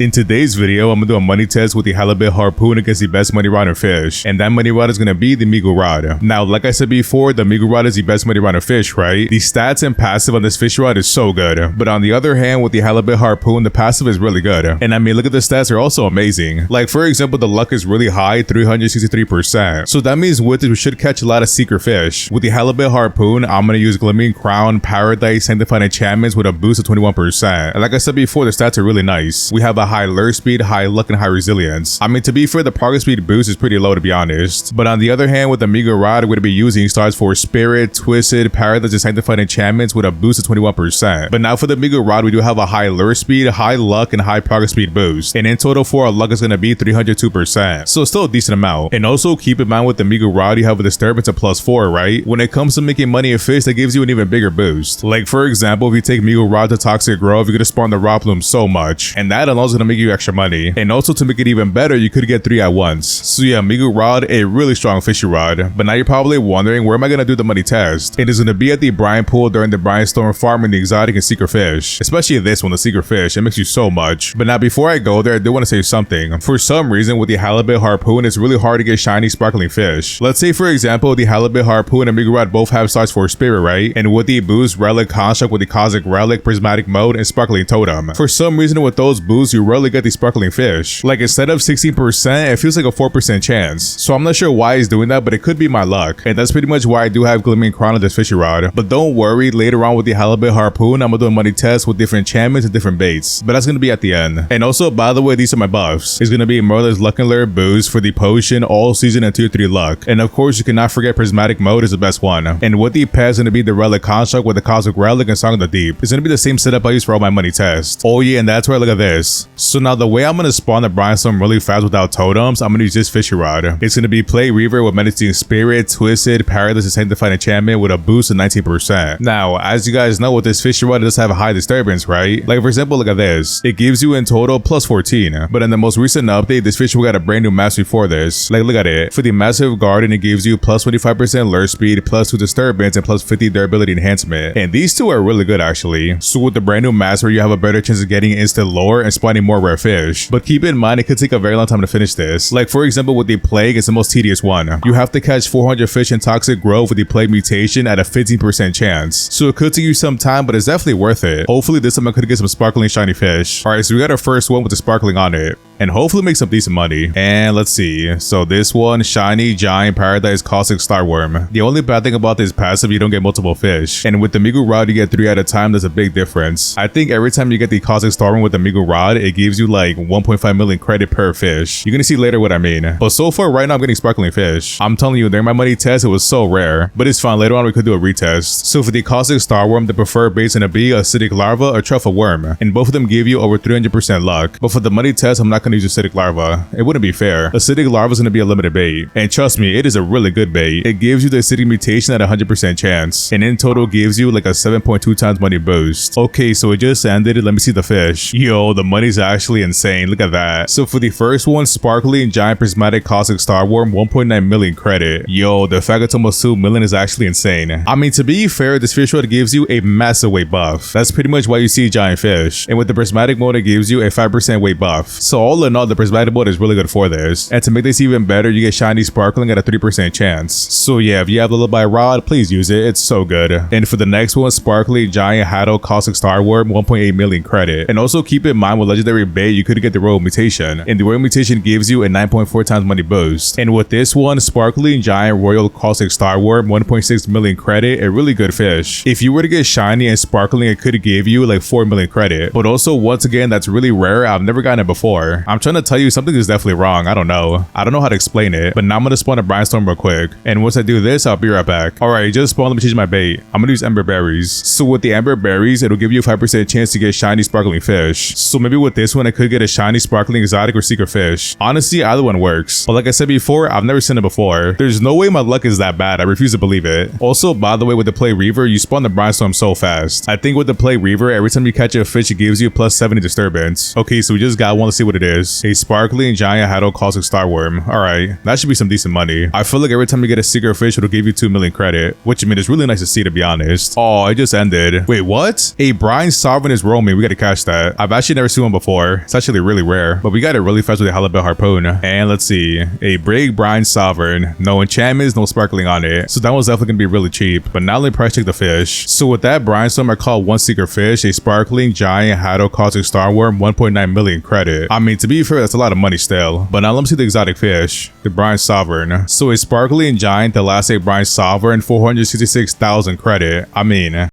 In today's video, I'm gonna do a money test with the Halibet Harpoon against the best money rod in Fisch, and that money rod is gonna be the Migu Rod. Now, like I said before, the Migu Rod is the best money rod in Fisch, right? The stats and passive on this fish rod is so good, but on the other hand, with the Halibet Harpoon, the passive is really good. And I mean, look at the stats, they're also amazing. Like for example, the luck is really high, 363%. So that means with it, we should catch a lot of secret fish. With the Halibet Harpoon, I'm gonna use Glimmering Crown, Paradise, Sanctified Enchantments with a boost of 21%. And like I said before, the stats are really nice. We have a high lure speed, high luck, and high resilience. I mean, to be fair, the progress speed boost is pretty low to be honest. But on the other hand, with the Migu Rod, we're going to be using stars for Spirit, Twisted, Paradise, and Sanctified Enchantments with a boost of 21%. But now for the Migu Rod, we do have a high lure speed, high luck, and high progress speed boost. And in total for our luck is going to be 302%. So still a decent amount. And also keep in mind with the Migu Rod, you have a disturbance of +4, right? When it comes to making money in fish, that gives you an even bigger boost. Like for example, if you take Migu Rod to Toxic Grove, you're going to spawn the Rod Plume so much. And that alone is going to make you extra money. And also to make it even better, you could get 3 at once. So yeah, Migu Rod, a really strong fishy rod. But now you're probably wondering, where am I going to do the money test? It is going to be at the Brine Pool during the Brine Storm farming the exotic and secret fish. Especially this one, the secret fish, it makes you so much. But now before I go there, I do want to say something. For some reason with the Halibet Harpoon, it's really hard to get shiny sparkling fish. Let's say for example, the Halibet Harpoon and Migu Rod both have stars for Spirit, right? And with the boost, Relic, Construct with the Cosmic Relic, Prismatic Mode, and Sparkling Totem. For some reason with those boosts, you rarely get the sparkling fish. Like instead of 16%, it feels like a 4% chance. So I'm not sure why he's doing that, but it could be my luck. And that's pretty much why I do have Glimmering Crown on this fishy rod. But don't worry, later on with the Halibet Harpoon, I'm gonna do a money test with different enchantments and different baits. But that's gonna be at the end. And also, by the way, these are my buffs. It's gonna be Merlin's Luck and Lure boost for the potion, all season, and tier 3 luck. And of course, you cannot forget Prismatic Mode is the best one. And with the pet is gonna be the Relic Construct with the Cosmic Relic and Song of the Deep. It's gonna be the same setup I use for all my money tests. Oh yeah, and that's where, look at this. So now the way I'm gonna spawn the Brine Storm really fast without totems, I'm gonna use this fishy rod. It's gonna be Plaguereaver with Menacing Spirit, Twisted, Paradise, and Sanctified Enchantment with a boost of 19%. Now, as you guys know, with this fishy rod, it does have a high disturbance, right? Like for example, look at this. It gives you in total +14. But in the most recent update, this fish got a brand new mastery for this. Like look at it. For the Massive Garden, it gives you +25% lure speed, +2 disturbance, and +50 durability enhancement. And these two are really good actually. So with the brand new mastery, you have a better chance of getting instant lure and spawning more rare fish. But keep in mind, it could take a very long time to finish this. Like for example, with the Plague, it's the most tedious one. You have to catch 400 fish in Toxic Grove with the Plague mutation at a 15% chance. So it could take you some time, but it's definitely worth it. Hopefully this time I could get some sparkling shiny fish. Alright, so we got our first one with the sparkling on it. And hopefully make some decent money. And let's see. So this one, Shiny Giant Paradise Caustic Starworm. The only bad thing about this passive, you don't get multiple fish. And with the Migu Rod, you get 3 at a time. That's a big difference. I think every time you get the Caustic Starworm with the Migu Rod, it gives you like 1.5 million credit per fish. You're gonna see later what I mean. But so far right now, I'm getting sparkling fish. I'm telling you, during my money test, it was so rare. But it's fine. Later on, we could do a retest. So for the Caustic Starworm, the preferred bait's gonna be Acidic Larva or Truffle Worm. And both of them give you over 300% luck. But for the money test, I'm not gonna use Acidic Larva. It wouldn't be fair. Acidic Larva is going to be a limited bait. And trust me, it is a really good bait. It gives you the acidic mutation at 100% chance. And in total gives you like a 7.2 times money boost. Okay, so it just ended. Let me see the fish. Yo, the money's actually insane. Look at that. So for the first one, Sparkly Giant Prismatic Caustic Starworm, 1.9 million credit. Yo, the fact it's almost 2 million is actually insane. I mean, to be fair, this fish rod gives you a massive weight buff. That's pretty much why you see giant fish. And with the Prismatic mode, it gives you a 5% weight buff. So all in all, the Prismatic mode is really good for this. And to make this even better, you get shiny sparkling at a 3% chance. So yeah, if you have the Lullaby Rod, please use it. It's so good. And for the next one, Sparkly Giant Haddo Caustic Starworm, 1.8 million credit. And also keep in mind, with legendary bait, you could get the Royal Mutation. And the Royal Mutation gives you a 9.4 times money boost. And with this one, Sparkly Giant Royal Caustic Starworm, 1.6 million credit, a really good fish. If you were to get shiny and sparkling, it could give you like 4 million credit. But also, once again, that's really rare. I've never gotten it before. I'm trying to tell you, something is definitely wrong. I don't know how to explain it. But now I'm gonna spawn a Brine Storm real quick. And once I do this, I'll be right back. Alright, just spawn. Let me change my bait. I'm gonna use Ember Berries. So with the Ember Berries, it'll give you a 5% chance to get shiny sparkling fish. So maybe with this one, I could get a shiny sparkling exotic or secret fish. Honestly, either one works. But like I said before, I've never seen it before. There's no way my luck is that bad. I refuse to believe it. Also, by the way, with the Plaguereaver, you spawn the Brine Storm so fast. I think with the Plaguereaver, every time you catch a fish, it gives you +70 disturbance. Okay, so we just got one. Let's see what it is. this. A sparkling giant haddo caustic starworm. Alright, that should be some decent money. I feel like every time you get a secret fish, it'll give you 2 million credit, which I mean is really nice to see, to be honest. Oh, it just ended. Wait, what? A Brine Storm is roaming. We gotta catch that. I've actually never seen one before. It's actually really rare, but we got it really fast with the Halibet Harpoon. And let's see, a big Brine Sovereign. No enchantments, no sparkling on it. So that one's definitely gonna be really cheap. But now let me price check the fish. So with that Brine Storm, I caught one secret fish, a sparkling giant haddo caustic starworm, 1.9 million credit. I mean, to be fair, that's a lot of money still. But now let me see the exotic fish, the Brine Sovereign. So a sparkling giant, the last eight Brine Sovereign, 466,000 credit. I mean,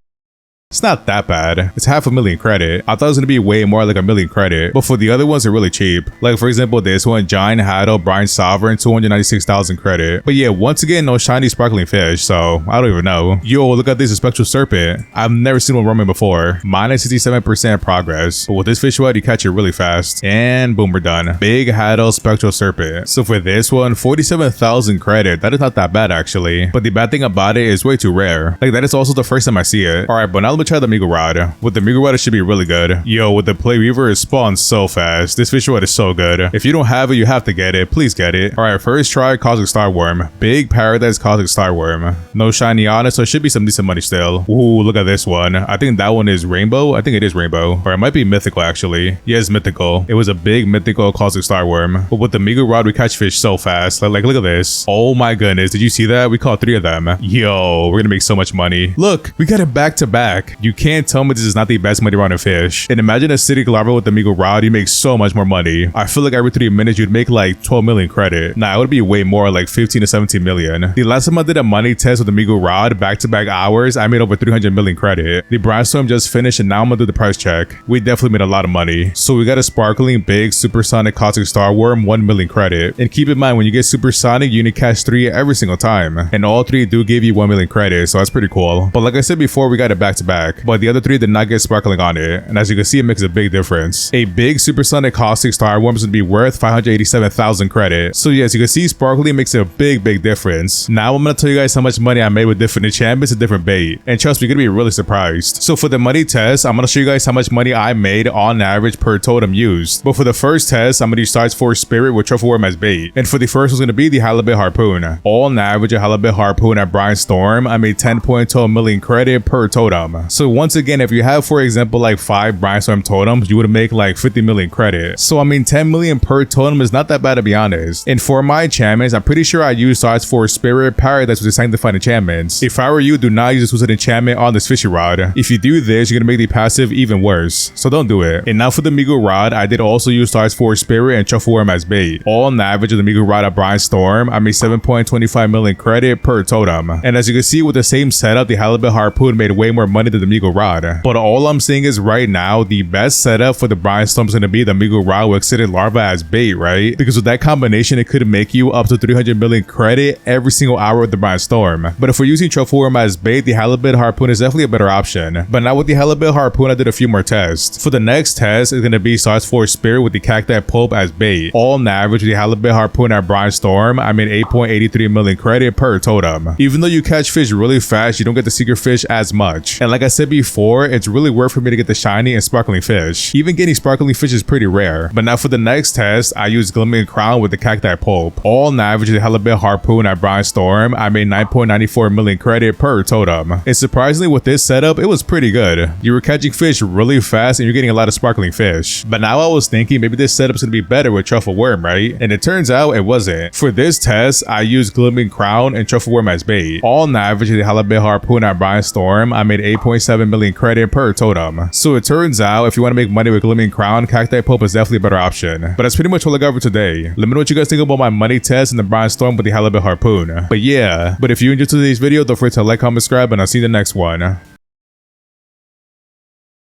it's not that bad. It's 500,000 credit. I thought it was gonna be way more, like 1 million credit. But for the other ones, they're really cheap. Like for example, this one, Giant Haddo Brine Sovereign, 296,000 credit. But yeah, once again, no shiny sparkling fish, so I don't even know. Yo, look at this Spectral Serpent. I've never seen one roaming before. Minus 67% progress. But with this fish rod, you catch it really fast. And boom, we're done. Big Haddo Spectral Serpent. So for this one, 47,000 credit. That is not that bad actually. But the bad thing about it is way too rare. Like that is also the first time I see it. Alright, but now let me try the Migu Rod. With the Migu Rod, it should be really good. Yo, with the Plaguereaver, it spawns so fast. This fish rod is so good. If you don't have it, you have to get it. Please get it. Alright, first try Cosmic Starworm. Big Paradise Cosmic Starworm. No shiny on it, so it should be some decent money still. Ooh, look at this one. I think that one is Rainbow. I think it is Rainbow. Or it might be Mythical actually. Yeah, it's Mythical. It was a big Mythical Cosmic Starworm. But with the Migu Rod, we catch fish so fast. Like look at this. Oh my goodness. Did you see that? We caught 3 of them. Yo, we're gonna make so much money. Look, we got it back to back. You can't tell me this is not the best money round in fish. And imagine a city larva with the Migu Rod, you make so much more money. I feel like every 3 minutes you'd make like 12 million credit. Nah, it would be way more, like 15 to 17 million. The last time I did a money test with the Migu Rod, back-to-back hours, I made over 300 million credit. The Brine Storm just finished and now I'm gonna do the price check. We definitely made a lot of money. So we got a sparkling big supersonic cosmic starworm, 1 million credit. And keep in mind, when you get supersonic, you need to catch 3 every single time. And all 3 do give you 1 million credit, so that's pretty cool. But like I said before, we got it back-to-back. But the other 3 did not get sparkling on it, and as you can see, it makes a big difference. A big supersonic caustic starworm is going to be worth 587,000 credit. So yeah, as you can see, sparkling makes a big difference. Now I'm going to tell you guys how much money I made with different enchantments and different bait, and trust me, you're going to be really surprised. So for the money test, I'm going to show you guys how much money I made on average per totem used. But for the first test, I'm going to use size 4 spirit with truffle worm as bait, and for the first one's going to be the Halibet Harpoon. On average, a Halibet Harpoon at Brine Storm, I made 10.12 million credit per totem. So once again, if you have, for example, like 5 Brine Storm totems, you would make like 50 million credit. So I mean, 10 million per totem is not that bad, to be honest. And for my enchantments, I'm pretty sure I use size 4 spirit paradise with the sanctified enchantments. If I were you, do not use this twisted enchantment on this fishy rod. If you do this, you're gonna make the passive even worse, so don't do it. And now for the Migu Rod, I did also use size 4 spirit and truffle worm as bait. All on average of the Migu Rod at Brine Storm, I made 7.25 million credit per totem. And as you can see, with the same setup, the Halibet Harpoon made way more money than the Migu Rod. But all I'm saying is right now, the best setup for the Brine Storm is going to be the Migu Rod with extended larva as bait, right? Because with that combination, it could make you up to 300 million credit every single hour with the Brine Storm. But if we're using truffle worm as bait, the Halibet Harpoon is definitely a better option. But now with the Halibet Harpoon, I did a few more tests. For the next test, it's going to be size 4 spirit with the cacti pulp as bait. All on average, with the Halibet Harpoon at Brine Storm, I made 8.83 million credit per totem. Even though you catch fish really fast, you don't get the secret fish as much. And like I said before, it's really worth for me to get the shiny and sparkling fish. Even getting sparkling fish is pretty rare. But now for the next test, I used glimmering crown with the cacti pulp. All on average, the Halibet Harpoon at Brine Storm, I made 9.94 million credit per totem. And surprisingly, with this setup, it was pretty good. You were catching fish really fast and you're getting a lot of sparkling fish. But now I was thinking maybe this setup's gonna be better with truffle worm, right? And it turns out it wasn't. For this test, I used glimmering crown and truffle worm as bait. All on average, the Halibet Harpoon at Brine Storm, I made 8.7 million credit per totem. So it turns out if you want to make money with glimmering crown, cacti pulp is definitely a better option. But that's pretty much all I got for today. Let me know what you guys think about my money test and the Brine Storm with the Halibet Harpoon. But yeah, if you enjoyed today's video, don't forget to like, comment, subscribe, and I'll see you in the next one.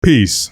Peace.